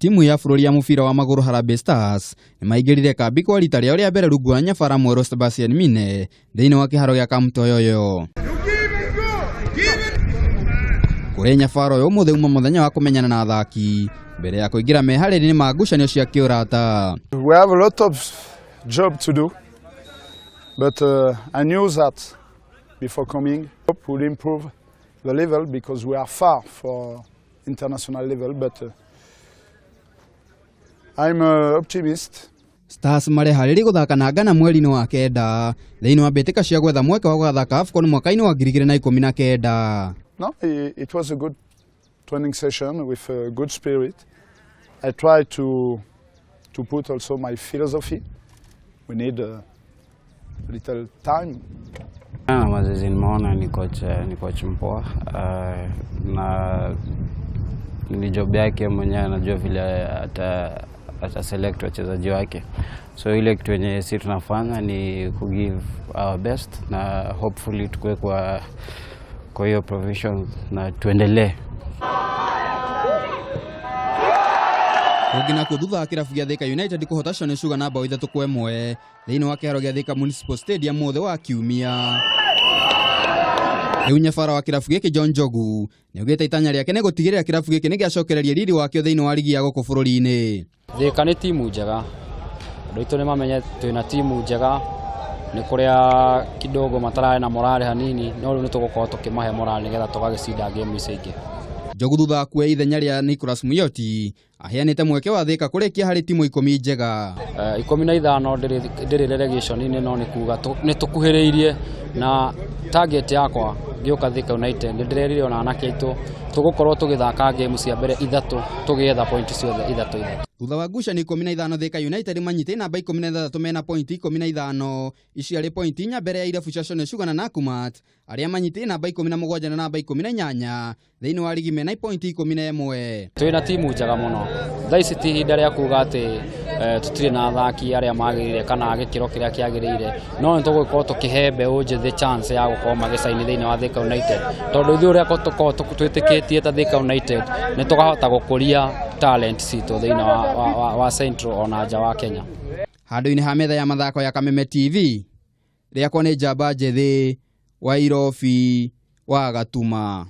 Timu ya bũrũri ya mũbira wa magũrũ Harambee Stars nĩmaingĩrire kambi kwa rita rĩao rĩa mbere rungu wa nyabara mwerũ Sebastian Mine thĩinĩ wa kĩharo gĩa Kamtoyoyo. Kũrĩ nyabara ũyũ ũmũthĩ uma mũthenya wa kũmenyana na athaki mbere ya kũingĩra meharĩrĩria ma ngucanio cia kĩũrata. We have a lot of job to do, but I knew that before coming we'll improve the level because we are far for international level, but I'm optimist. Stars mareharĩria gũthaka na Ghana mweri-inĩ wa kenda thĩinĩ wa mbĩtĩka cia gwetha mweke wa gũthaka AFCON mwaka-inĩ wa 2019. No, it was a good training session with a good spirit. I tried to put also my philosophy. We need a little time. Mazoezi nimeona ni coach mpoa na ni job yake mwenyewe, anajua vile ata select wachezaji wake. So ile kitu yenye sisi tunafanya ni ku give our best na hopefully tukue kwa hiyo provision na tuendelee. Ũngĩna kũthutha kĩrabu gĩa Thika United kũhota Shone Sugar na bao 3-1 thĩinĩ wa kĩharo gĩa Thika Municipal Stadium mũthĩ wa Kiumia. Rĩu nyabara wa kĩrabu gĩkĩ John Njogu nĩaugĩte itanya rĩake nĩ gũtigĩrĩra kĩrabu gĩkĩ nĩ gĩacokereria riri wakĩo thĩinĩ wa ligi ya gũkũ bũrũri-inĩ. Thika nĩ timu njega, andũ aitũ nĩ mamenye twĩna timu njega, nĩ kũrĩa kidogo matararĩ na morale hanini, no rĩu nĩ tũgũkorwo tũkĩmahe morale nĩgetha tũgagĩcinda game icio ingĩ. Njogu thutha kuoya ithenya rĩa Nicholas Muyoti aheanĩte mweke wa Thika kũrĩkia harĩ timu 10 njega. 15 ndĩrĩ relegation-inĩ, no nĩ kuga nĩ tũkuhĩrĩirie na target yakwa gĩũka Thika United ndĩrerire ona anake aitũ tũgũkorwo tũgĩthaka game cia mbere 3 tũgĩetha point ciothe 3. Thutha wa ngucanio 15 Thika United manyitĩte namba 16 mena point 15 icio arĩ point 4 mbere ya irabu cia Shone Sugar na Nakumatt arĩa manyitĩte namba 17 na namba 18 thĩinĩ wa ligi mena point 11. Twĩna timu njega mũno. Thaa ici ti ihinda rĩa kuga atĩ tũtirĩ na athaki arĩa magĩrĩire kana gĩkĩro kĩrĩa kĩagĩrĩire, no nĩ tũgũkorwo tũkĩhe mbeũ njĩthĩ chance ya gũkorwo magĩcaini thĩinĩ wa Thika United, tondũ ithuĩ ũrĩa tũkorwo twĩtĩkĩtie ta Thika United nĩ tũkahota gũkũria talent citũ thĩinĩ wa Central ona nja wa Kenya. Handũ-inĩ ha metha ya mathako ya Kameme TV rĩakwa nĩ Njamba Njethĩ wa Irobi wa Gatuma.